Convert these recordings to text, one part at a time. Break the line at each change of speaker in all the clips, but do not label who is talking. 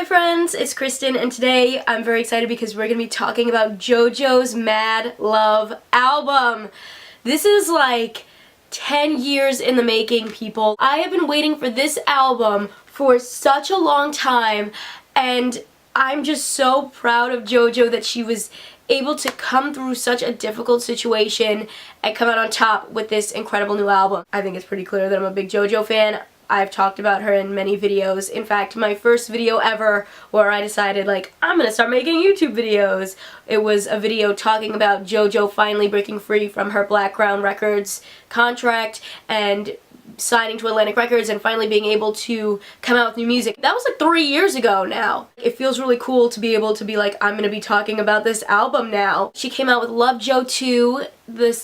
friends, it's Kristen, and today I'm very excited because we're going to be talking about JoJo's Mad Love album. This is like 10 years in the making, people. I have been waiting for this album for such a long time, and I'm just so proud of JoJo that she was able to come through such a difficult situation and come out on top with this incredible new album. I think it's pretty clear that I'm a big JoJo fan. I've talked about her in many videos. In fact, my first video ever where I decided, like, I'm gonna start making YouTube videos. It was a video talking about JoJo finally breaking free from her Black Crown Records contract and signing to Atlantic Records and finally being able to come out with new music. That was like 3 years ago now. It feels really cool to be able to be like, I'm gonna be talking about this album now. She came out with Love Joe 2,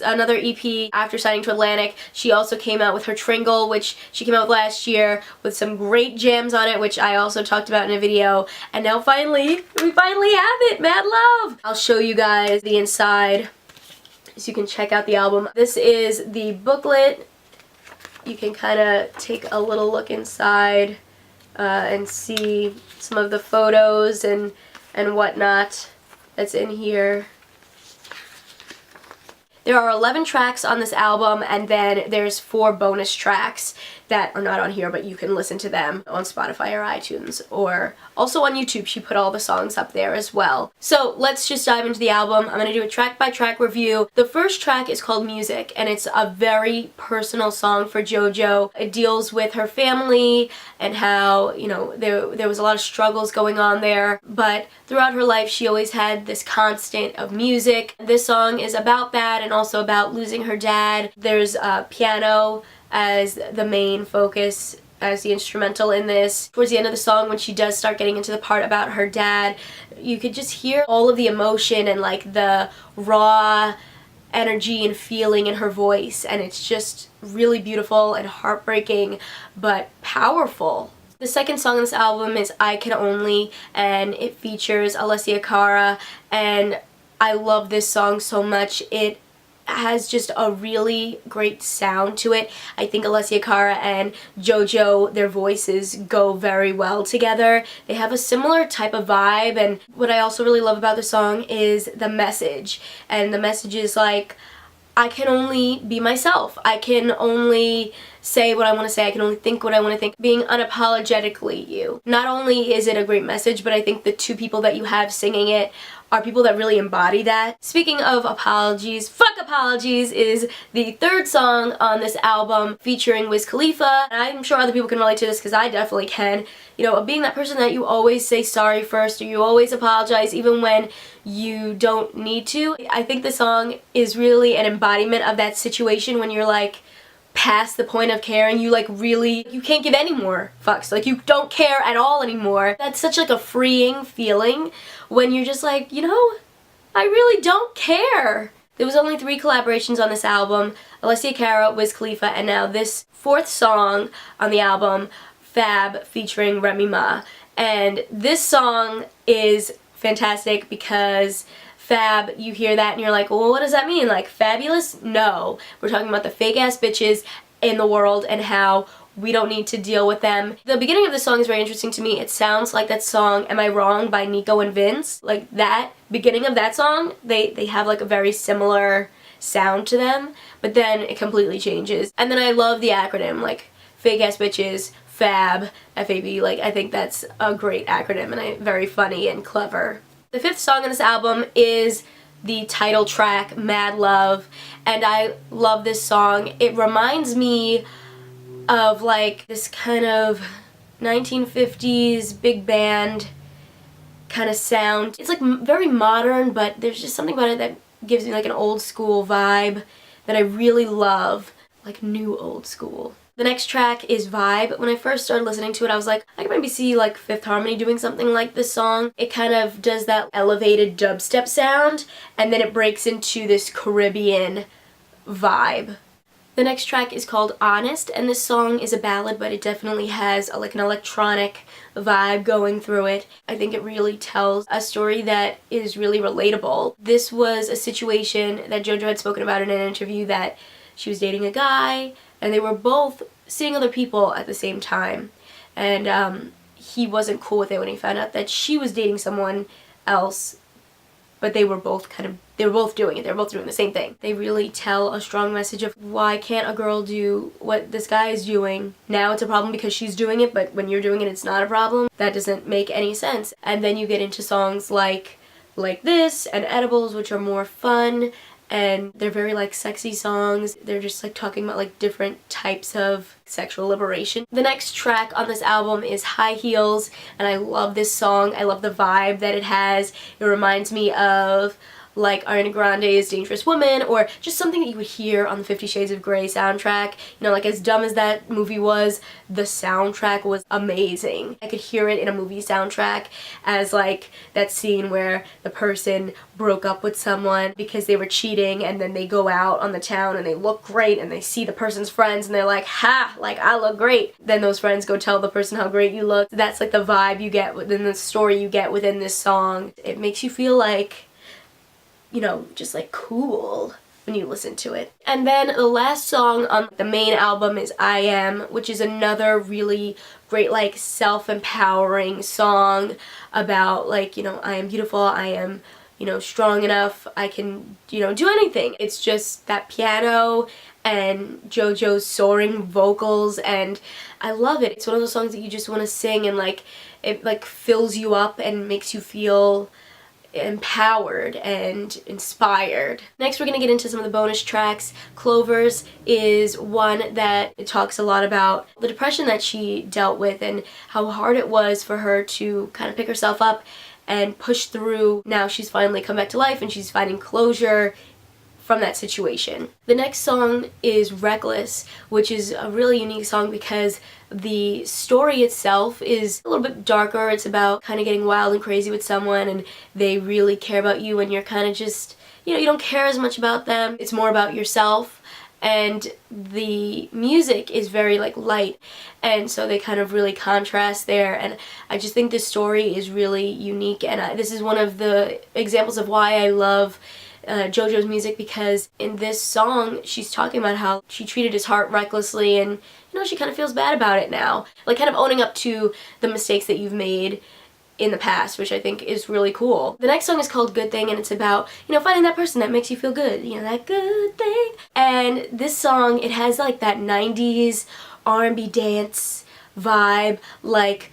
another EP after signing to Atlantic. She also came out with her Tringle, which she came out with last year with some great jams on it, which I also talked about in a video. And now finally, we finally have it, Mad Love! I'll show you guys the inside so you can check out the album. This is the booklet. You can kind of take a little look inside and see some of the photos and whatnot that's in here. There are 11 tracks on this album, and then there's 4 bonus tracks that are not on here, but you can listen to them on Spotify or iTunes, or also on YouTube. She put all the songs up there as well. So let's just dive into the album. I'm going to do a track-by-track review. The first track is called Music, and it's a very personal song for JoJo. It deals with her family and how, you know, there was a lot of struggles going on there, but throughout her life she always had this constant of music. This song is about that and also about losing her dad. There's a piano as the main focus, as the instrumental in this. Towards the end of the song, when she does start getting into the part about her dad, you could just hear all of the emotion and like the raw energy and feeling in her voice, and it's just really beautiful and heartbreaking but powerful. The second song on this album is I Can Only, and it features Alessia Cara, and I love this song so much. It has just a really great sound to it. I think Alessia Cara and JoJo, their voices go very well together. They have a similar type of vibe, and what I also really love about the song is the message. And the message is like, I can only be myself. I can only say what I want to say. I can only think what I want to think. Being unapologetically you. Not only is it a great message, but I think the 2 people that you have singing it are people that really embody that. Speaking of apologies, Fuck Apologies is the 3rd song on this album featuring Wiz Khalifa. And I'm sure other people can relate to this because I definitely can. You know, being that person that you always say sorry first, or you always apologize even when you don't need to. I think the song is really an embodiment of that situation when you're like past the point of caring. You like really, you can't give any more fucks. Like you don't care at all anymore. That's such like a freeing feeling when you're just like, you know, I really don't care. There was only 3 collaborations on this album. Alessia Cara, Wiz Khalifa, and now this 4th song on the album, Fab featuring Remy Ma. And this song is fantastic because Fab, you hear that and you're like, well, what does that mean? Like, fabulous? No. We're talking about the fake-ass bitches in the world and how we don't need to deal with them. The beginning of the song is very interesting to me. It sounds like that song, Am I Wrong, by Nico and Vince. Like, that beginning of that song, they have like a very similar sound to them, but then it completely changes. And then I love the acronym, like, fake-ass bitches, Fab, F-A-B. Like, I think that's a great acronym and very funny and clever. The 5th song on this album is the title track, Mad Love, and I love this song. It reminds me of like this kind of 1950s big band kind of sound. It's like very modern, but there's just something about it that gives me like an old school vibe that I really love, like new old school. The next track is Vibe. When I first started listening to it, I was like, I can maybe see like Fifth Harmony doing something like this song. It kind of does that elevated dubstep sound, and then it breaks into this Caribbean vibe. The next track is called Honest, and this song is a ballad, but it definitely has like an electronic vibe going through it. I think it really tells a story that is really relatable. This was a situation that JoJo had spoken about in an interview, that she was dating a guy and they were both seeing other people at the same time, and he wasn't cool with it when he found out that she was dating someone else, but they were both doing it. They were both doing the same thing. They really tell a strong message of why can't a girl do what this guy is doing? Now it's a problem because she's doing it, but when you're doing it, it's not a problem. That doesn't make any sense. And then you get into songs like this and Edibles, which are more fun, and they're very like sexy songs. They're just like talking about like different types of sexual liberation. The next track on this album is High Heels, and I love this song. I love the vibe that it has. It reminds me of like Ariana Grande's Dangerous Woman, or just something that you would hear on the 50 Shades of Grey soundtrack. You know, like as dumb as that movie was, the soundtrack was amazing. I could hear it in a movie soundtrack as like that scene where the person broke up with someone because they were cheating, and then they go out on the town and they look great and they see the person's friends and they're like, ha, like I look great. Then those friends go tell the person how great you look. That's like the vibe you get within the story you get within this song. It makes you feel like, you know, just like cool when you listen to it. And then the last song on the main album is I Am, which is another really great like self-empowering song about like, you know, I am beautiful, I am, you know, strong enough, I can, you know, do anything. It's just that piano and JoJo's soaring vocals, and I love it. It's one of those songs that you just want to sing, and like it like fills you up and makes you feel empowered and inspired. Next we're going to get into some of the bonus tracks. Clovers is one that it talks a lot about the depression that she dealt with and how hard it was for her to kind of pick herself up and push through. Now she's finally come back to life and she's finding closure from that situation. The next song is Reckless, which is a really unique song because the story itself is a little bit darker. It's about kind of getting wild and crazy with someone and they really care about you and you're kind of just, you know, you don't care as much about them. It's more about yourself, and the music is very like light, and so they kind of really contrast there, and I just think this story is really unique, and this is one of the examples of why I love JoJo's music, because in this song she's talking about how she treated his heart recklessly, and you know, she kind of feels bad about it now, like kind of owning up to the mistakes that you've made in the past, which I think is really cool. The next song is called Good Thing, and it's about, you know, finding that person that makes you feel good, you know, that good thing. And this song, it has like that 90s R&B dance vibe, like,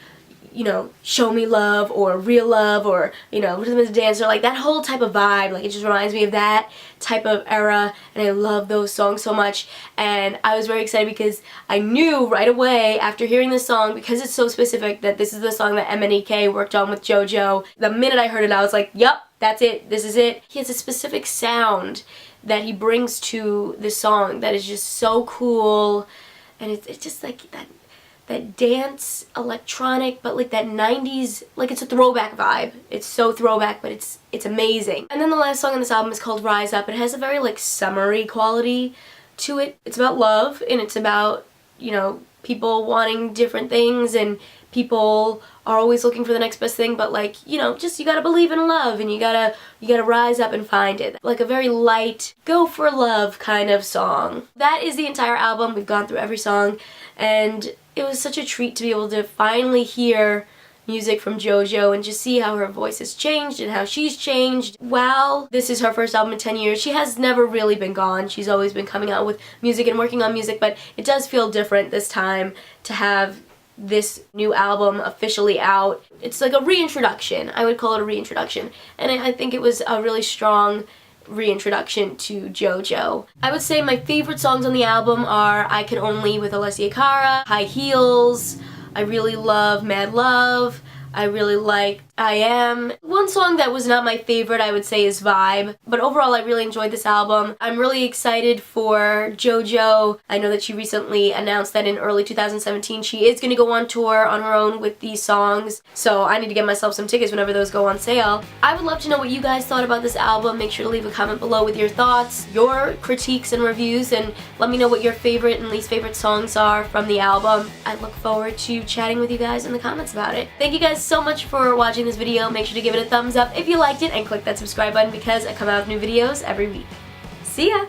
you know, Show Me Love or Real Love or, you know, Rhythm is a Dancer, like that whole type of vibe. Like it just reminds me of that type of era, and I love those songs so much. And I was very excited because I knew right away after hearing this song, because it's so specific, that this is the song that MNEK worked on with JoJo. The minute I heard it, I was like, yup, that's it, this is it. He has a specific sound that he brings to this song that is just so cool, and it's just like that dance electronic, but like that 90s, like it's a throwback vibe. It's so throwback, but it's amazing. And then the last song on this album is called Rise Up. It has a very like summery quality to it. It's about love, and it's about, you know, people wanting different things, and people are always looking for the next best thing, but like, you know, just you gotta believe in love, and you gotta rise up and find it. Like a very light, go for love kind of song. That is the entire album. We've gone through every song, and it was such a treat to be able to finally hear music from JoJo and just see how her voice has changed and how she's changed. While this is her first album in 10 years, she has never really been gone. She's always been coming out with music and working on music, but it does feel different this time to have this new album officially out. It's like a reintroduction. I would call it a reintroduction. And I think it was a really strong reintroduction to JoJo. I would say my favorite songs on the album are I Can Only with Alessia Cara, High Heels, I really love Mad Love, I really like I Am. One song that was not my favorite, I would say, is Vibe. But overall, I really enjoyed this album. I'm really excited for JoJo. I know that she recently announced that in early 2017 she is going to go on tour on her own with these songs. So I need to get myself some tickets whenever those go on sale. I would love to know what you guys thought about this album. Make sure to leave a comment below with your thoughts, your critiques and reviews, and let me know what your favorite and least favorite songs are from the album. I look forward to chatting with you guys in the comments about it. Thank you guys so much for watching this video. Make sure to give it a thumbs up if you liked it, and click that subscribe button because I come out with new videos every week. See ya!